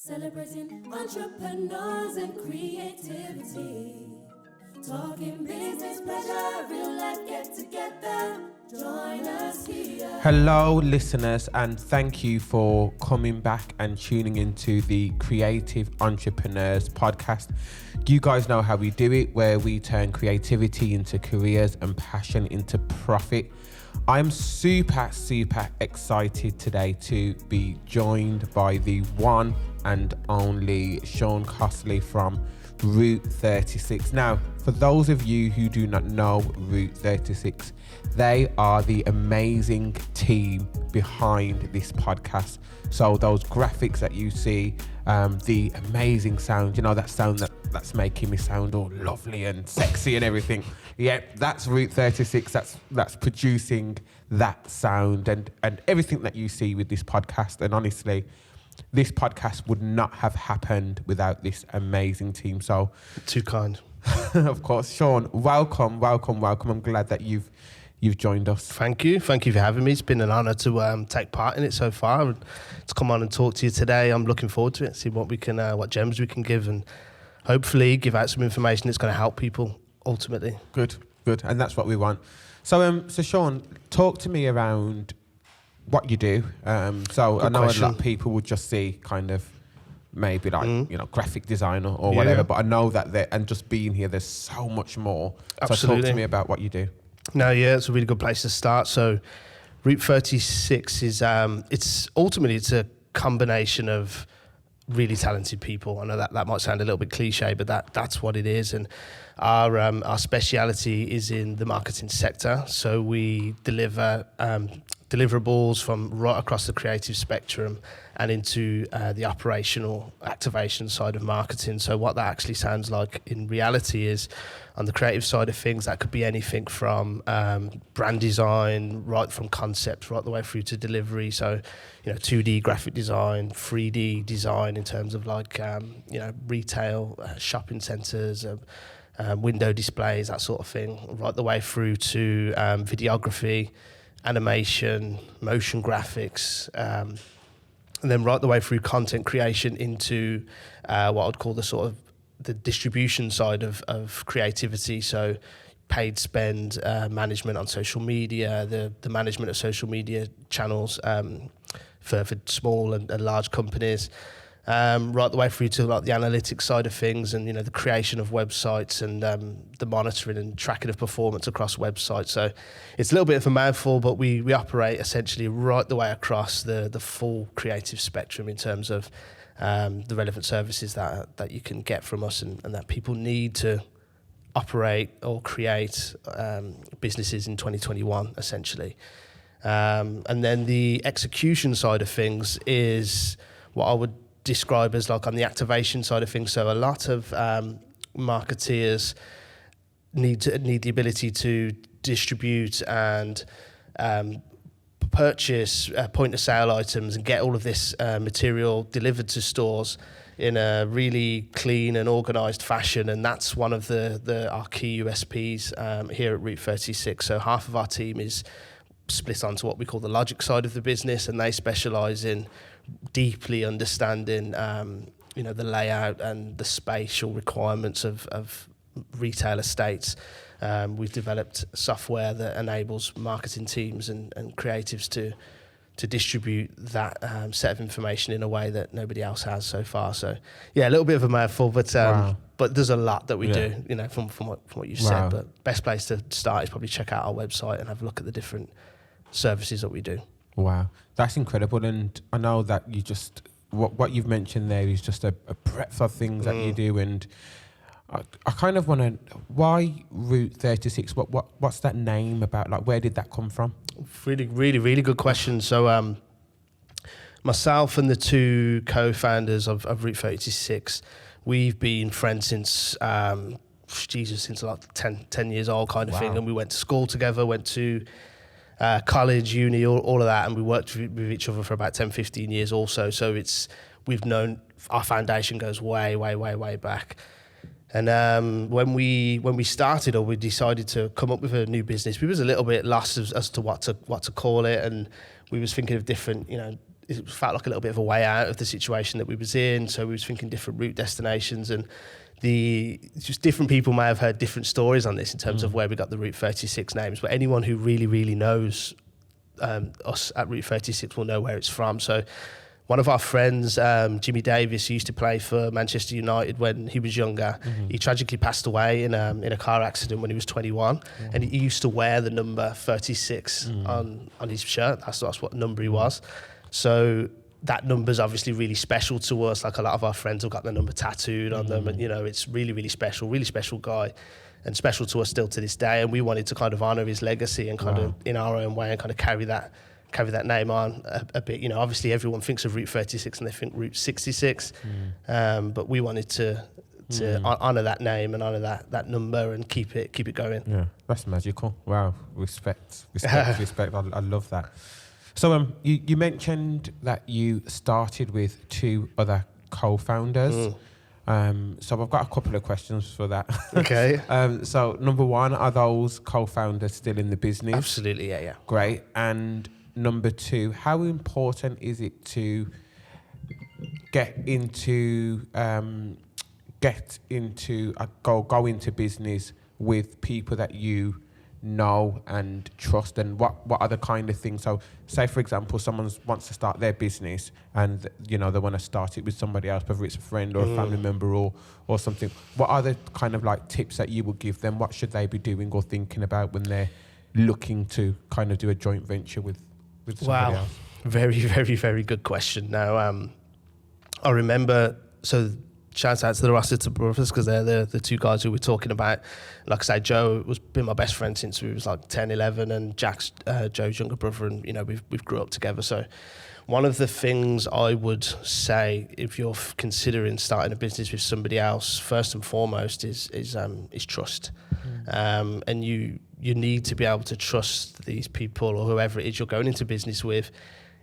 Celebrating entrepreneurs and creativity. Talking business, pleasure, real life get together. Join us here. Hello, listeners, and thank you for coming back and tuning into the Creative Entrepreneurs podcast. You guys know how we do it, where we turn creativity into careers and passion into profit. I'm super excited today to be joined by the one and only Sean Costley from Route 36. Now, for those of you who do not know Route 36, they are the amazing team behind this podcast. So those graphics that you see, the amazing sound, you know, that sound that's making me sound all lovely and sexy and everything. Yeah, that's Route 36. That's producing that sound and everything that you see with this podcast. And honestly, this podcast would not have happened without this amazing team. So too kind. Of course, Sean, welcome. I'm glad that you've joined us. Thank you for having me. It's been an honour to take part in it so far. To come on and talk to you today, I'm looking forward to it. See what we can, what gems we can give, and hopefully give out some information that's going to help people ultimately. Good, and that's what we want. So Sean, talk to me around what you do. So Good I know question. a lot of people would just see kind of maybe like graphic designer or whatever, but I know that and just being here, there's so much more. Absolutely. So talk to me about what you do. No, yeah, it's a really good place to start. So Route 36 is it's a combination of really talented people. I know that might sound a little bit cliche, but that's what it is. And our speciality is in the marketing sector. So we deliver deliverables from right across the creative spectrum and into the operational activation side of marketing. So what that actually sounds like in reality is, on the creative side of things, that could be anything from brand design, right from concept right the way through to delivery. So, 2D graphic design, 3D design in terms of like, retail, shopping centres, window displays, that sort of thing, right the way through to videography, animation, motion graphics, and then right the way through content creation into what I'd call the distribution side of creativity. So paid spend management on social media, the management of social media channels for small and large companies, right the way through to like the analytics side of things, and the creation of websites and the monitoring and tracking of performance across websites. So it's a little bit of a mouthful, but we operate essentially right the way across the full creative spectrum in terms of the relevant services that you can get from us and that people need to operate or create businesses in 2021 essentially. And then the execution side of things is what I would describe as like on the activation side of things. So a lot of marketeers need the ability to distribute and purchase point of sale items and get all of this material delivered to stores in a really clean and organised fashion, and that's one of our key USPs here at Route 36. So half of our team is split onto what we call the logic side of the business, and they specialise in deeply understanding the layout and the spatial requirements of retail estates. We've developed software that enables marketing teams and creatives to distribute that set of information in a way that nobody else has so far. So yeah, a little bit of a mouthful, but Wow. but there's a lot that we do, from what you've Wow. said. But best place to start is probably check out our website and have a look at the different services that we do. Wow, that's incredible. And I know that you just what you've mentioned there is just a breadth of things that you do. And I kind of want to, why Route 36? What's that name about? Like, where did that come from? Really good question. So myself and the two co-founders of Route 36, we've been friends since since like 10 years old kind of thing. And we went to school together, went to college, uni, all of that, and we worked with each other for about 10-15 years also. So we've known, our foundation goes way back. And when we started, or we decided to come up with a new business, we was a little bit lost as to what to call it, and we was thinking of different it felt like a little bit of a way out of the situation that we was in. So we was thinking different route destinations, and just different people may have heard different stories on this in terms of where we got the Route 36 names. But anyone who really, really knows us at Route 36 will know where it's from. So one of our friends, Jimmy Davis, who used to play for Manchester United when he was younger, he tragically passed away in a car accident when he was 21, and he used to wear the number 36 on his shirt. That's what number he was. So that number's obviously really special to us. Like, a lot of our friends have got the number tattooed on them, and it's really, really special guy, and special to us still to this day. And we wanted to kind of honour his legacy and kind of in our own way and kind of carry that name on a bit. Obviously everyone thinks of Route 36 and they think Route 66, but we wanted to honour that name and honour that number and keep it going. Yeah, that's magical. Wow, respect. I love that. So you mentioned that you started with 2 other co-founders. So I've got a couple of questions for that. Okay. So number 1, are those co-founders still in the business? Absolutely, yeah. Great. And number 2, how important is it to go into business with people that you know and trust, and what are the kind of things? So say, for example, someone wants to start their business and they want to start it with somebody else, whether it's a friend or a family member or something. What are the kind of like tips that you would give them? What should they be doing or thinking about when they're looking to kind of do a joint venture with somebody else? Very, very, very good question. Now, I remember, so shout out to the Rossiter brothers, because they're the 2 guys who we're talking about. Like I say, Joe was been my best friend since we was like 10, 11, and Jack's Joe's younger brother, and we've grew up together. So one of the things I would say, if you're considering starting a business with somebody else, first and foremost is trust. And you need to be able to trust these people or whoever it is you're going into business with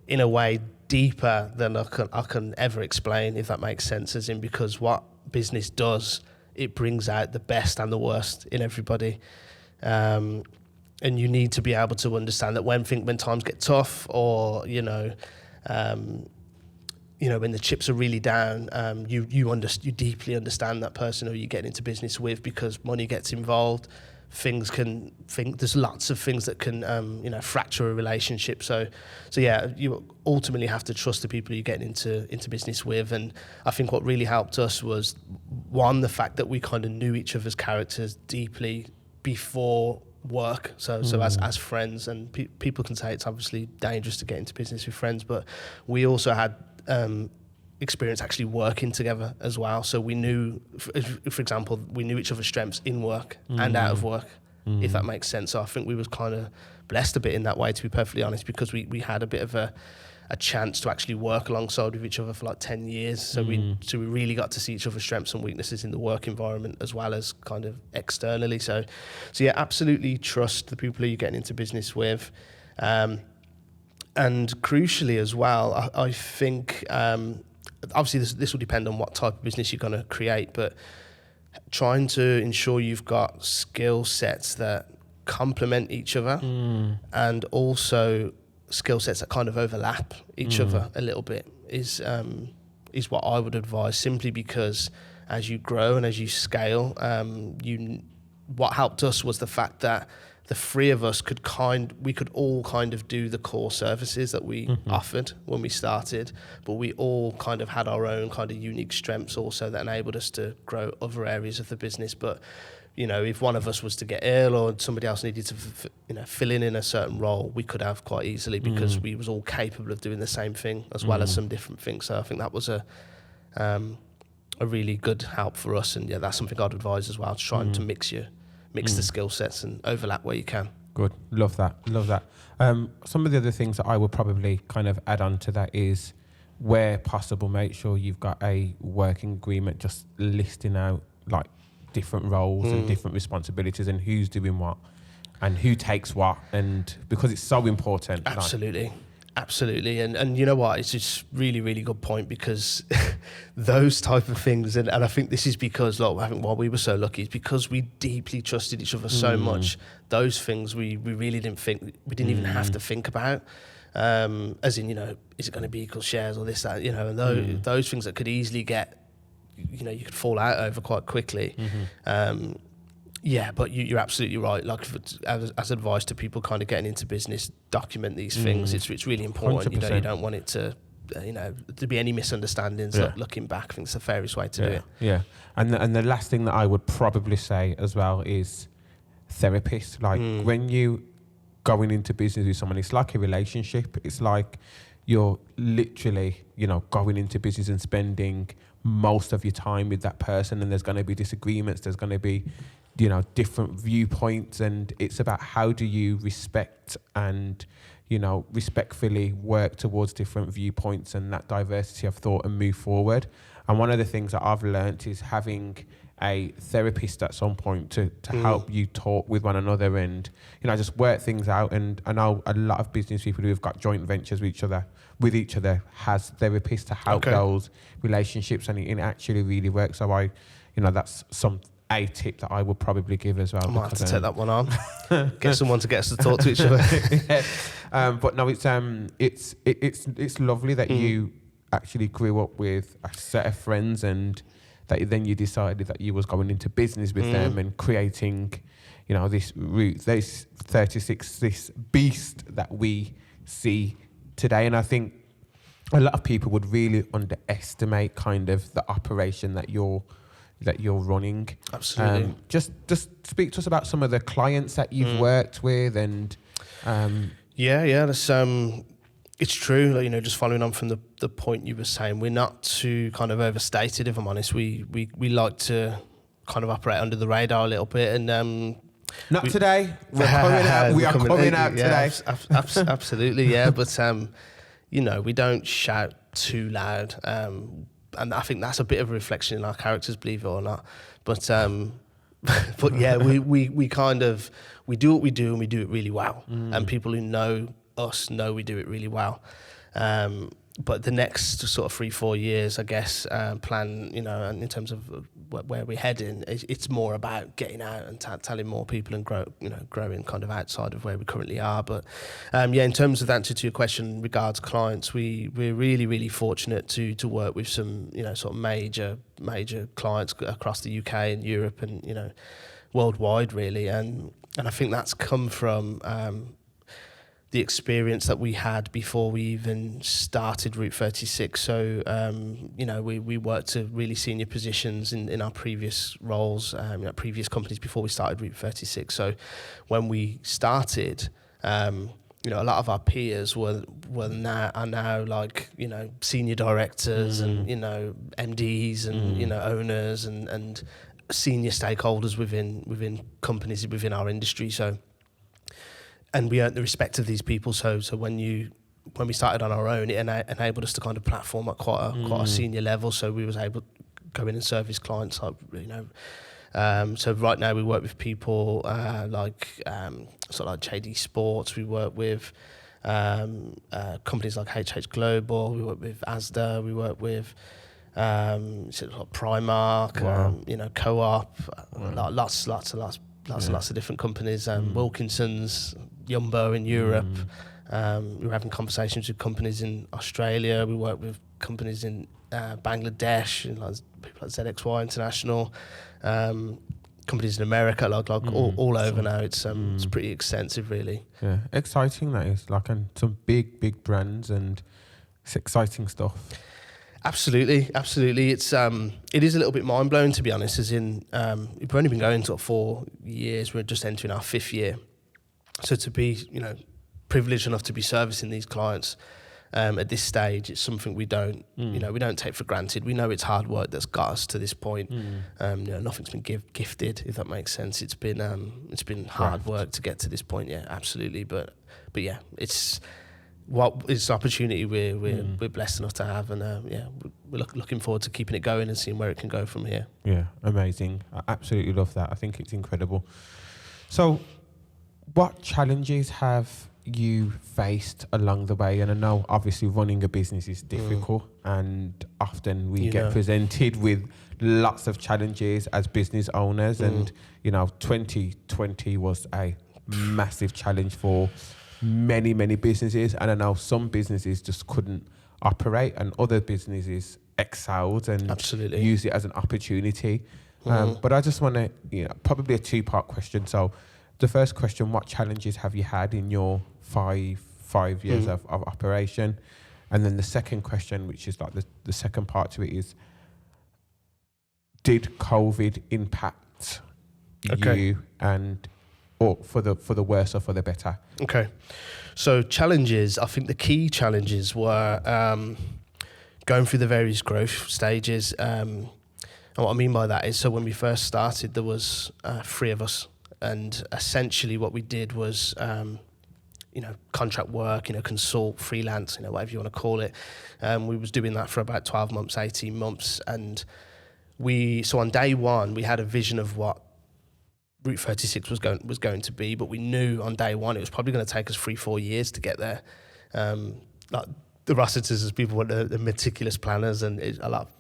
in a way deeper than I can ever explain, if that makes sense. As in, because what business does, it brings out the best and the worst in everybody. And you need to be able to understand that when times get tough, or when the chips are really down, you deeply understand that person who you get into business with, because money gets involved. There's lots of things that can fracture a relationship. So yeah, you ultimately have to trust the people you get into business with. And I think what really helped us was, one, the fact that we kind of knew each other's characters deeply before work. So as friends, and people can say it's obviously dangerous to get into business with friends, but we also had experience actually working together as well. So we knew, for example, we knew each other's strengths in work and out of work, if that makes sense. So I think we was kind of blessed a bit in that way, to be perfectly honest, because we had a bit of a chance to actually work alongside with each other for like 10 years. So we really got to see each other's strengths and weaknesses in the work environment as well as kind of externally. So yeah, absolutely trust the people who you're getting into business with. And crucially as well, I think, obviously this will depend on what type of business you're going to create, but trying to ensure you've got skill sets that complement each other, and also skill sets that kind of overlap each other a little bit is what I would advise, simply because as you grow and as you scale, what helped us was the fact that the 3 of us we could all kind of do the core services that we offered when we started, but we all kind of had our own kind of unique strengths also that enabled us to grow other areas of the business. But if one of us was to get ill or somebody else needed to fill in a certain role, we could have quite easily, because we was all capable of doing the same thing as well as some different things. So I think that was a really good help for us, and yeah, that's something I'd advise as well, trying to mix the skill sets and overlap where you can. Good. Love that. Some of the other things that I would probably kind of add on to that is, where possible, make sure you've got a working agreement, just listing out like different roles and different responsibilities and who's doing what and who takes what, and because it's so important. Absolutely. And you know what, it's just really, really good point, because those type of things, and I think this is because, I think why we were so lucky is because we deeply trusted each other so much. Those things we really didn't even have to think about. as in, is it going to be equal shares or this, that, and those things that could easily get, you could fall out over quite quickly. But you're absolutely right. Like as advice to people kind of getting into business, document these things. It's really important. 100%. You don't want it to, to be any misunderstandings. Looking back, I think it's the fairest way to do it. Yeah, and the last thing that I would probably say as well is therapist. Like when you going into business with someone, it's like a relationship. It's like you're literally, going into business and spending most of your time with that person, and there's going to be disagreements. There's going to be different viewpoints, and it's about how do you respect and respectfully work towards different viewpoints and that diversity of thought and move forward. And one of the things that I've learned is having a therapist at some point to help you talk with one another and just work things out. And I know a lot of business people who have got joint ventures with each other has therapists to help those relationships, and it actually really works. So that's a tip that I would probably give as well. I might have to take that one on. Get someone to get us to talk to each other. But no, it's lovely that you actually grew up with a set of friends, and that then you decided that you was going into business with them and creating, this route, this 36, this beast that we see today. And I think a lot of people would really underestimate kind of the operation that you're running. Absolutely. Just speak to us about some of the clients that you've worked with, and that's it's true. Like, just following on from the point you were saying, we're not too kind of overstated, if I'm honest. We like to kind of operate under the radar a little bit, and not today. We're coming out. We are coming out today. Absolutely, yeah. But we don't shout too loud. And I think that's a bit of a reflection in our characters, believe it or not. But yeah, we kind of do what we do, and we do it really well. And people who know us know we do it really well. But the next sort of 3-4 years, I guess, plan, and in terms of where we're heading, it's more about getting out and telling more people and growing kind of outside of where we currently are. But in terms of the answer to your question regards clients, we're really, really fortunate to work with some, sort of major clients across the UK and Europe and, worldwide really. And I think that's come from the experience that we had before we even started Route 36. So, we worked to really senior positions in our previous roles, previous companies before we started Route 36. So when we started, a lot of our peers are now like, senior directors and, MDs and, owners and senior stakeholders within companies within our industry. So, and we earned the respect of these people. So when we started on our own, it enabled us to kind of platform at quite a senior level. So we was able to go in and service clients like, so right now we work with people like JD Sports. We work with companies like HH Global. We work with Asda. We work with Primark. Wow. Co-op. Lots of different companies. Wilkinson's, Jumbo in Europe. We're having conversations with companies in Australia. We work with companies in Bangladesh, people like ZXY International. Companies in America, all over now. It's pretty extensive, really. Yeah, exciting that is. And some big brands, and it's exciting stuff. Absolutely. It's it is a little bit mind blowing, to be honest. As in, we've only been going sort of 4 years. We're just entering our 5th year. So to be, privileged enough to be servicing these clients at this stage, it's something we don't, we don't take for granted. We know it's hard work that's got us to this point. Nothing's been gifted, if that makes sense. It's been hard work to get to this point. Yeah, absolutely. But yeah, it's an opportunity we're blessed enough to have, and we're looking forward to keeping it going and seeing where it can go from here. Yeah, amazing. I absolutely love that. I think it's incredible. So, what challenges have you faced along the way? And I know obviously running a business is difficult, and often we get presented with lots of challenges as business owners, and 2020 was a massive challenge for many businesses, and I know some businesses just couldn't operate, and other businesses excelled and Absolutely. used it as an opportunity. But I just want to, probably a two-part question. So the first question, what challenges have you had in your five years of operation? And then the second question, which is like the second part to it, is, did COVID impact you, and or for the worse or for the better? Okay. So challenges, I think the key challenges were going through the various growth stages. And what I mean by that is, so when we first started, there was 3 of us. And essentially what we did was, contract work, consult, freelance, whatever you want to call it. We was doing that for about 12 months, 18 months. And so on day one, we had a vision of what Route 36 was going to be, but we knew on day one it was probably going to take us 3-4 years to get there. Like the Rossiters, as people were the meticulous planners, and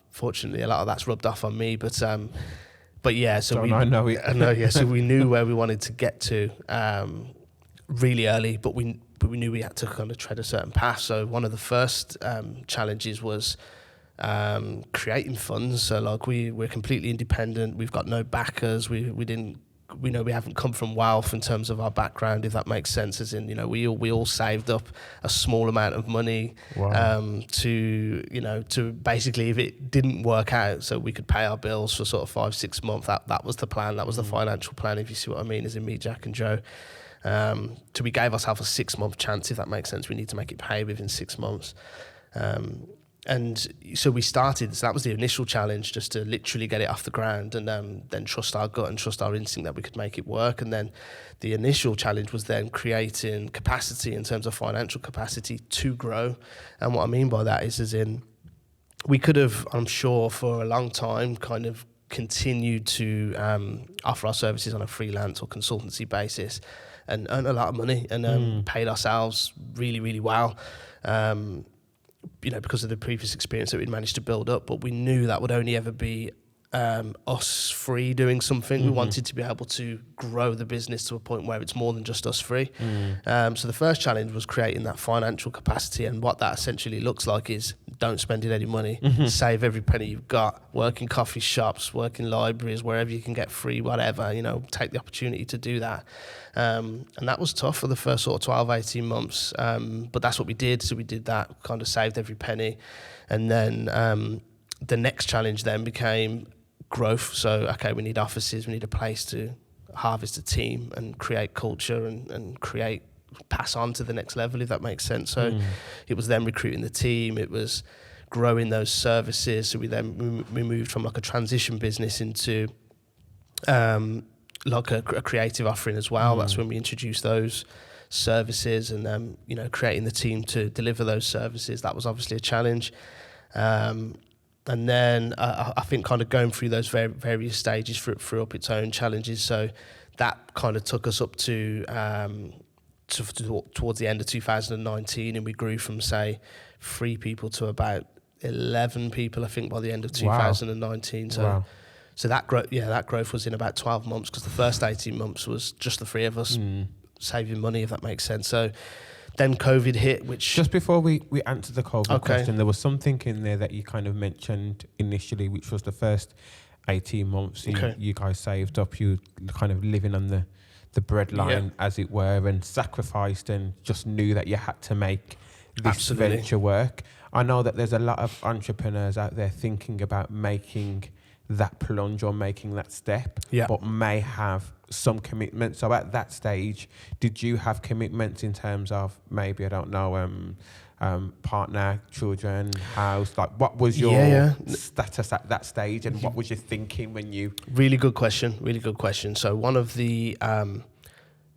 fortunately, a lot of that's rubbed off on me. But yeah, so I know it. I know, yeah. So we knew where we wanted to get to really early, but we knew we had to kind of tread a certain path. So one of the first challenges was creating funds. So like we're completely independent. We've got no backers. We know we haven't come from wealth in terms of our background, if that makes sense. As in, we all saved up a small amount of money. Wow. To basically, if it didn't work out, so we could pay our bills for sort of 5-6 months. That was the plan. That was the financial plan, if you see what I mean, as in me, Jack and Joe. So we gave ourselves a 6-month chance, if that makes sense. We need to make it pay within 6 months. And so we started, so that was the initial challenge, just to literally get it off the ground, and then trust our gut and trust our instinct that we could make it work. And then the initial challenge was then creating capacity in terms of financial capacity to grow. And what I mean by that is, as in, we could have, I'm sure, for a long time kind of continued to offer our services on a freelance or consultancy basis and earn a lot of money and paid ourselves really, really well. Because of the previous experience that we'd managed to build up, but we knew that would only ever be us three doing something. We wanted to be able to grow the business to a point where it's more than just us three. So the first challenge was creating that financial capacity, and what that essentially looks like is don't spend any money, save every penny you've got, work in coffee shops, work in libraries, wherever you can get free, whatever, take the opportunity to do that. And that was tough for the first sort of 12, 18 months. But that's what we did. So we did that, kind of saved every penny. And then the next challenge then became growth. So, okay, we need offices, we need a place to harvest a team and create culture and pass on to the next level, if that makes sense. So it was then recruiting the team, it was growing those services. So we moved from like a transition business into like a creative offering as well. That's when we introduced those services, and creating the team to deliver those services. That was obviously a challenge. And then I think kind of going through those various stages threw up its own challenges. So that kind of took us up to towards the end of 2019, and we grew from, say, 3 people to about 11 people, I think, by the end of 2019. Wow. So that growth was in about 12 months, because the first 18 months was just the 3 of us saving money, if that makes sense. So then COVID hit, which... Just before we answer the COVID question, there was something in there that you kind of mentioned initially, which was the first 18 months you guys saved up, you kind of living on the breadline, as it were, and sacrificed and just knew that you had to make this venture work. I know that there's a lot of entrepreneurs out there thinking about making that plunge or making that step, but may have some commitment. So at that stage, did you have commitments in terms of maybe, I don't know, partner, children, house? Like, what was your status at that stage, and what was you thinking when you... Really good question. So one of the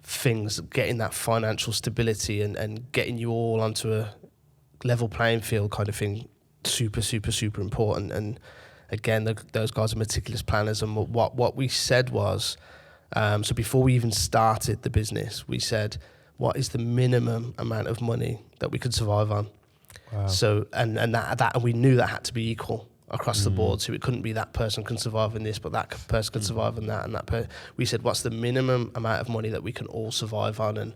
things, getting that financial stability and getting you all onto a level playing field kind of thing, super important. And again, those guys are meticulous planners. And what we said was, so before we even started the business, we said, what is the minimum amount of money that we could survive on? Wow. So, and we knew that had to be equal across the board. So it couldn't be that person can survive on this, but that person can survive on that. And we said, what's the minimum amount of money that we can all survive on?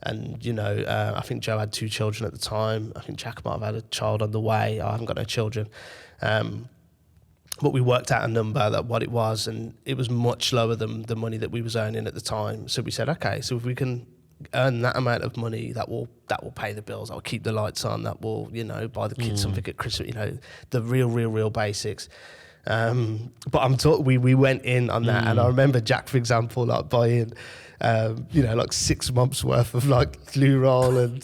And, you know, I think Joe had 2 children at the time. I think Jack might have had a child on the way. I haven't got no children. But we worked out a number that what it was, and it was much lower than the money that we was earning at the time. So we said, okay, so if we can earn that amount of money, that will pay the bills, that will keep the lights on, that will, you know, buy the kids something at Christmas, you know, the real basics. But we went in on that, and I remember Jack, for example, like buying, you know, like 6 months worth of like glue roll and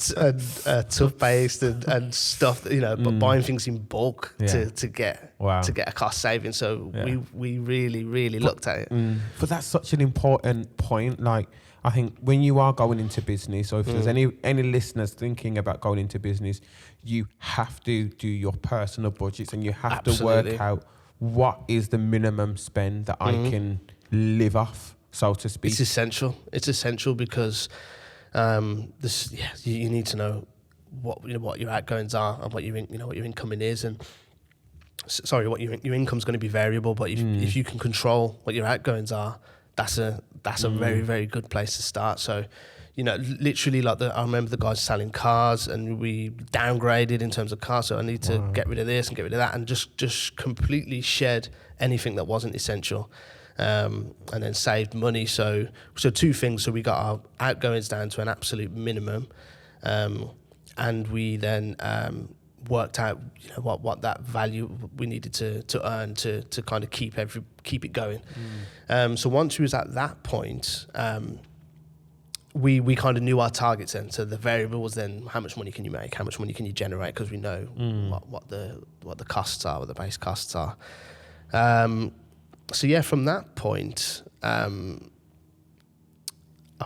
toothpaste and stuff, you know, but buying things in bulk to get a cost saving. So we really looked at it. But that's such an important point. Like, I think when you are going into business, or if there's any listeners thinking about going into business, you have to do your personal budgets, and you have to work out what is the minimum spend that I can live off, so to speak. It's essential. It's essential because you need to know what your outgoings are and what your incoming is, and what your income's going to be variable. But if you can control what your outgoings are, that's a very, very good place to start. So, you know, literally, like I remember the guys selling cars, and we downgraded in terms of cars. So I need to get rid of this and get rid of that, and just completely shed anything that wasn't essential, and then saved money. So 2 things. So we got our outgoings down to an absolute minimum, and we then worked out, you know, what that value we needed to earn to kind of keep it going. So once we was at that point, we kind of knew our targets then. So the variable was then how much money can you make, how much money can you generate, because we know what the costs are, what the base costs are. So yeah, from that point, I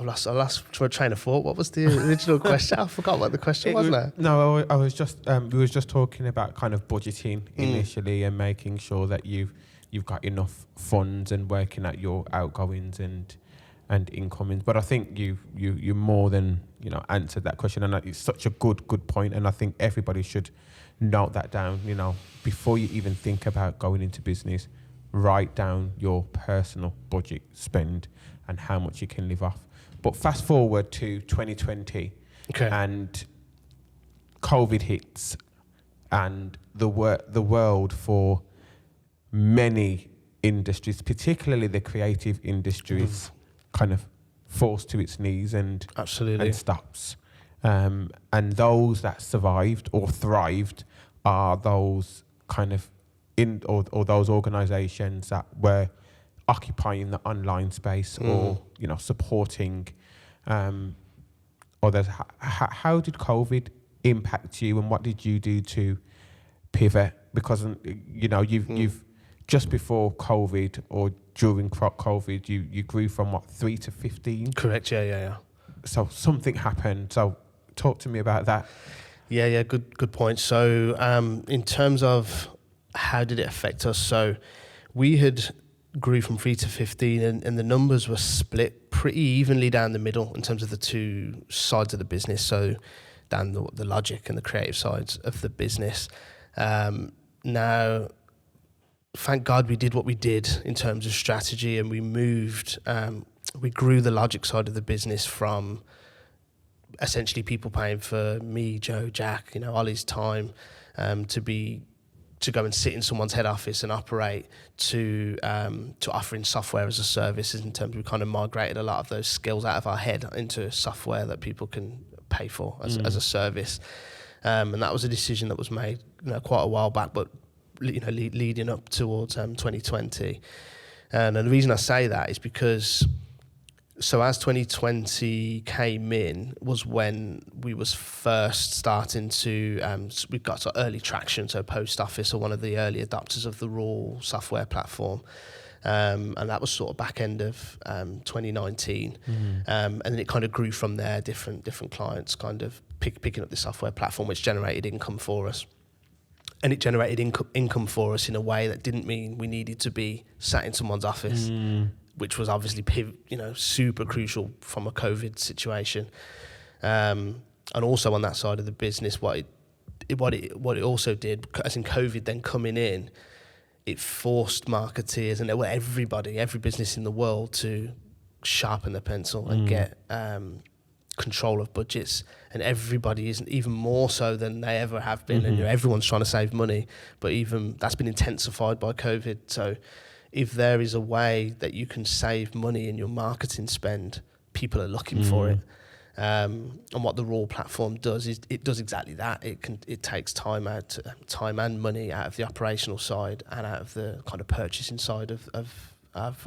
lost my train of thought. What was the original question? I forgot what the question was now. No, I was just we was just talking about kind of budgeting initially and making sure that you've got enough funds and working out your outgoings and incomings. But I think you more than, you know, answered that question, and it's such a good point. And I think everybody should note that down. You know, before you even think about going into business, write down your personal budget spend and how much you can live off. But fast forward to 2020, and COVID hits, and the world for many industries, particularly the creative industries, kind of falls to its knees and stops. And those that survived or thrived are those kind of or those organisations that were occupying the online space or, you know, supporting others. How did COVID impact you, and what did you do to pivot? Because, you know, you've just before COVID or during COVID, you grew from 3 to 15? Correct, yeah. So something happened. So talk to me about that. Yeah, good point. So in terms of how did it affect us? So we had grew from 3 to 15, and the numbers were split pretty evenly down the middle in terms of the 2 sides of the business. So down the logic and the creative sides of the business. Now, thank God we did what we did in terms of strategy, and we moved, we grew the logic side of the business from essentially people paying for me, Joe, Jack, you know, Ollie's time to go and sit in someone's head office and operate, to offering software as a service. In terms, we kind of migrated a lot of those skills out of our head into software that people can pay for as a service. And that was a decision that was made, you know, quite a while back, but, you know, leading up towards 2020. And the reason I say that is because, so as 2020 came in was when we was first starting to, we got to early traction. So Post Office are one of the early adopters of the raw software platform. And that was sort of back end of 2019. And then it kind of grew from there, different clients kind of picking up the software platform, which generated income for us. And it generated income for us in a way that didn't mean we needed to be sat in someone's office, which was obviously, you know, super crucial from a COVID situation. And also on that side of the business, what it also did, as in COVID then coming in, it forced marketeers and every business in the world to sharpen their pencil and get control of budgets, and everybody isn't, even more so than they ever have been. And everyone's trying to save money, but even that's been intensified by COVID. So if there is a way that you can save money in your marketing spend, people are looking for it. And what the Raw platform does is it does exactly that. It takes time and money out of the operational side and out of the kind of purchasing side of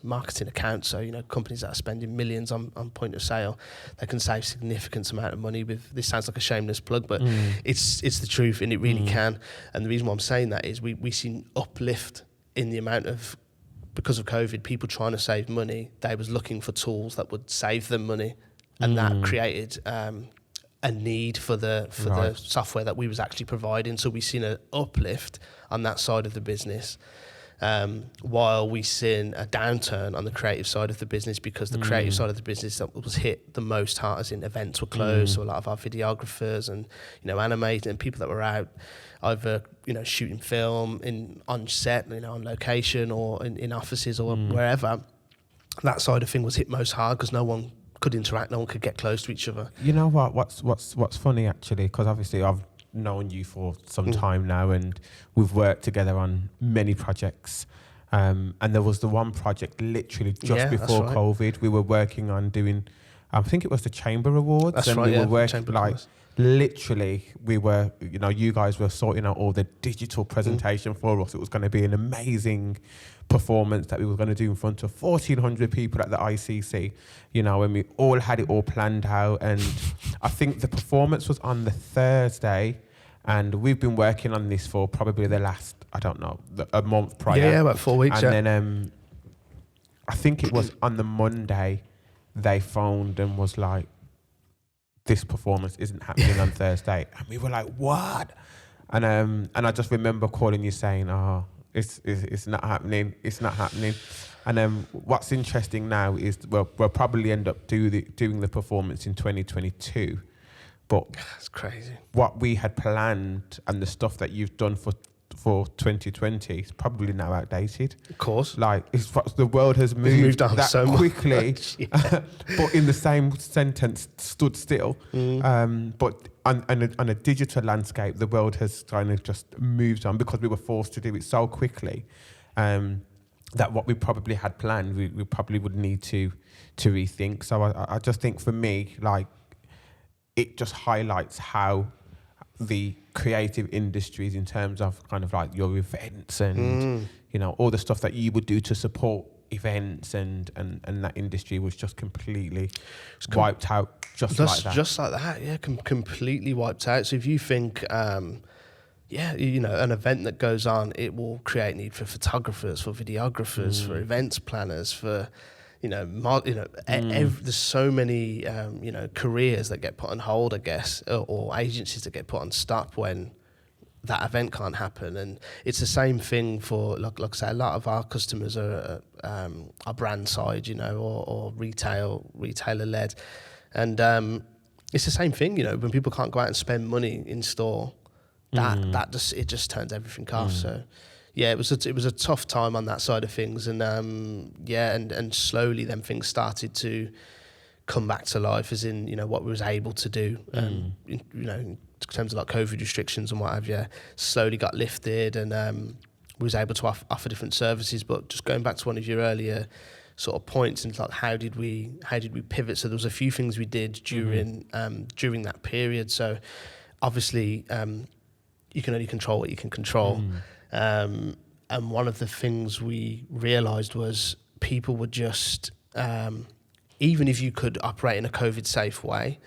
marketing accounts. So, you know, companies that are spending millions on point of sale, they can save significant amount of money with, this sounds like a shameless plug, but it's the truth, and it really can. And the reason why I'm saying that is we see an uplift in the amount of, because of COVID, people trying to save money, they was looking for tools that would save them money. And that created a need for the software that we was actually providing. So we've seen an uplift on that side of the business, while we've seen a downturn on the creative side of the business, because the creative side of the business that was hit the most hard, as in events were closed. So a lot of our videographers and, you know, animators and people that were out either, you know, shooting film on set, you know, on location, or in offices or wherever, that side of thing was hit most hard because no one could interact, no one could get close to each other. You know what? What's funny actually, because obviously I've known you for some time now, and we've worked together on many projects. And there was the one project literally just before COVID. We were working on doing, I think it was the Chamber Awards. That's and right. We were working like literally. We were, you know, you guys were sorting out all the digital presentation for us. It was going to be an amazing performance that we were going to do in front of 1,400 people at the ICC, you know, and we all had it all planned out. And I think the performance was on the Thursday, and we've been working on this for probably the last, I don't know, a month prior. Yeah, about 4 weeks. And then I think it was on the Monday they phoned and was like, this performance isn't happening on Thursday. And we were like, what? And I just remember calling you saying, oh, it's not happening. It's not happening. And what's interesting now is we'll probably end up doing the performance in 2022. But that's crazy. What we had planned and the stuff that you've done for 2020 is probably now outdated. Of course. Like, the world has moved on that so quickly, but in the same sentence, stood still. But on a digital landscape, the world has kind of just moved on because we were forced to do it so quickly, that what we probably had planned, we probably would need to rethink. So I just think for me, like, it just highlights how the creative industries, in terms of kind of like your events and you know, all the stuff that you would do to support events and that industry was just completely wiped out just like that. Yeah, completely wiped out. So if you think you know, an event that goes on, it will create need for photographers, for videographers, for events planners, for, you know, there's so many, you know, careers that get put on hold, I guess, or agencies that get put on stop when that event can't happen. And it's the same thing for, like I say, a lot of our customers are brand side, you know, or retailer led. And it's the same thing, you know, when people can't go out and spend money in store, that just turns everything off. So yeah, it was a tough time on that side of things, and and slowly then things started to come back to life, as in, you know, what we was able to do, you know, in terms of like COVID restrictions and what have you, slowly got lifted, and we was able to offer different services. But just going back to one of your earlier sort of points, and like how did we pivot? So there was a few things we did during that period. So obviously, you can only control what you can control. And one of the things we realised was people were just, even if you could operate in a COVID safe way,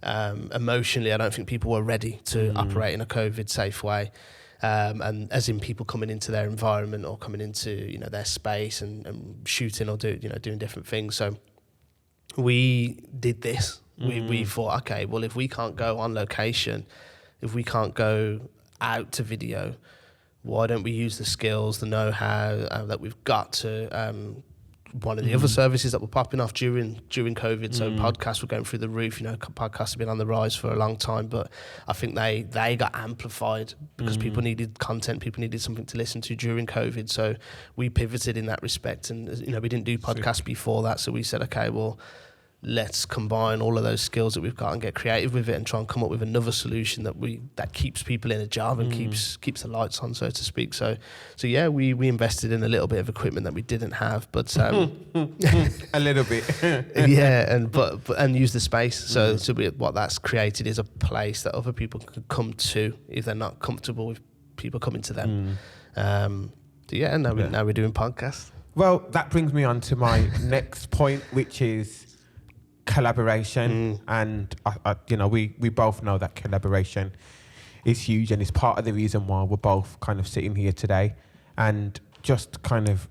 emotionally, I don't think people were ready to operate in a COVID safe way. And as in people coming into their environment or coming into, you know, their space and shooting or doing different things. So we did this. We thought, okay, well, if we can't go on location, if we can't go out to video, why don't we use the skills, the know-how that we've got to one of the other services that were popping off during COVID. So podcasts were going through the roof. You know, podcasts have been on the rise for a long time, but I think they got amplified because people needed content, people needed something to listen to during COVID. So we pivoted in that respect, and, you know, we didn't do podcasts before that. So we said, okay, well, let's combine all of those skills that we've got and get creative with it and try and come up with another solution that keeps people in a job and keeps the lights on, so to speak. So yeah, we invested in a little bit of equipment that we didn't have, but a little bit. yeah, and use the space. So what that's created is a place that other people can come to if they're not comfortable with people coming to them. Now we're doing podcasts. Well, that brings me on to my next point, which is collaboration. And we both know that collaboration is huge, and it's part of the reason why we're both kind of sitting here today. And just kind of,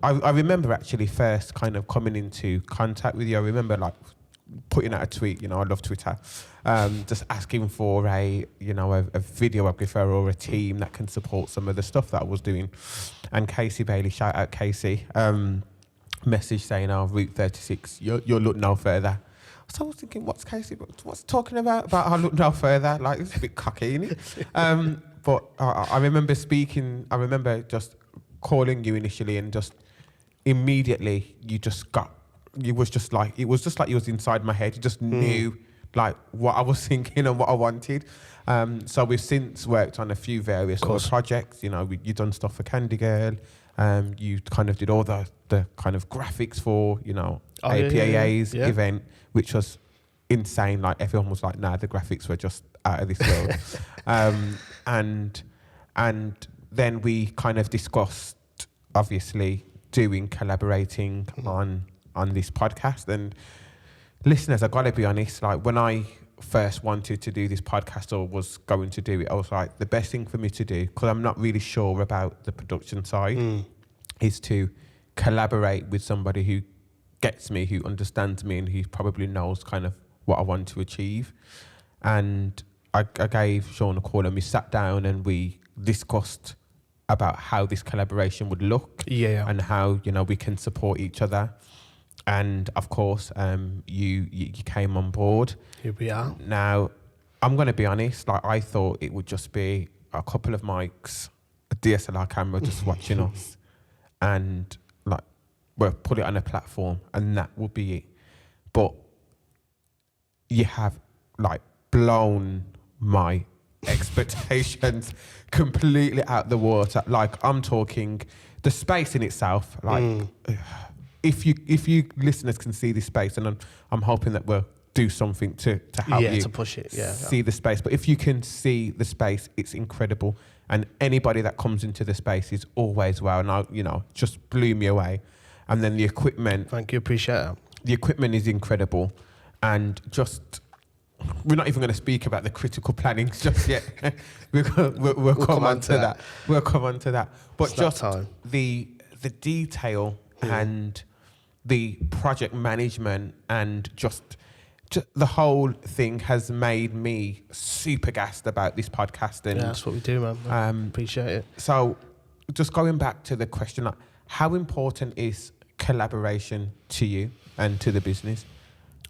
I remember actually first kind of coming into contact with you. I remember like putting out a tweet, I love Twitter, just asking for a videographer or a team that can support some of the stuff that I was doing. And Casey Bailey, shout out Casey, message saying, Route 36, you'll look no further. So I was thinking, what's Casey, what's talking about I'll look no further? Like, it's a bit cocky, isn't it? But I remember just calling you initially, and just immediately it was just like you was inside my head. You just knew like what I was thinking and what I wanted. So we've since worked on a few various other projects. You've done stuff for Candy Girl. You kind of did all the kind of graphics for, APAA's event, which was insane. Like, everyone was like, nah, the graphics were just out of this world. And then we kind of discussed, obviously, collaborating on this podcast. And listeners, I've got to be honest, like, when I first wanted to do this podcast or was going to do it, I was like, the best thing for me to do, because I'm not really sure about the production side, is to collaborate with somebody who gets me, who understands me, and who probably knows kind of what I want to achieve. And I gave Sean a call, and we sat down and we discussed about how this collaboration would look, and how we can support each other. And of course, you came on board. Here we are. Now, I'm going to be honest. Like, I thought it would just be a couple of mics, a DSLR camera, just watching us, and like we'll put it on a platform, and that will be it. But you have like blown my expectations completely out the water. Like, I'm talking the space in itself. Like, if you listeners can see this space, and I'm hoping that we'll do something to help you to push it. See the space. But if you can see the space, it's incredible. And anybody that comes into the space is always wow. And just blew me away. And then the equipment. Thank you, appreciate it. The equipment is incredible, and we're not even going to speak about the critical planning just yet. we'll come on to that. We'll come on to that. But it's just the detail and the project management and just the whole thing has made me super gassed about this podcast. And that's what we do, man. Appreciate it. So just going back to the question, like, how important is collaboration to you and to the business?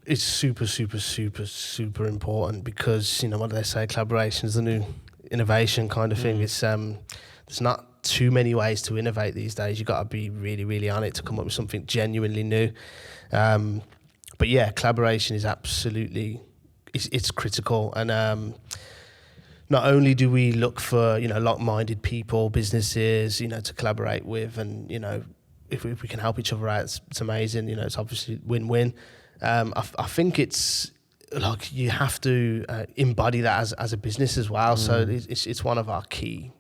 It's super, super, super, super important, because, what do they say? Collaboration is the new innovation kind of thing. It's there's not too many ways to innovate these days. You've got to be really, really on it to come up with something genuinely new. But yeah, collaboration is absolutely, it's critical. And not only do we look for, like-minded people, businesses, to collaborate with, and, if we can help each other out, it's amazing. It's obviously win-win. I think it's like you have to embody that as a business as well. So it's one of our key,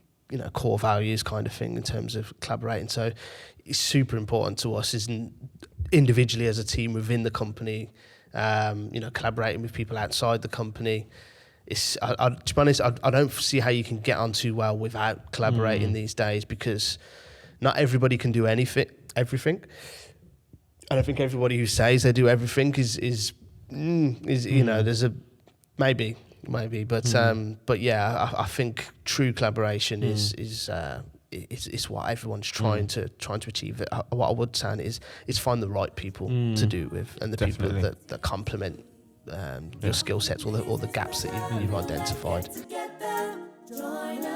core values kind of thing in terms of collaborating. So it's super important to us, isn't individually as a team within the company, collaborating with people outside the company. To be honest, I don't see how you can get on too well without collaborating these days, because not everybody can do everything. And I think everybody who says they do everything is there's a maybe, but yeah, I think true collaboration is what everyone's trying to achieve. What I would say is find the right people to do it with, and the Definitely. people that complement your skill sets or the gaps that you've identified. Together, join us.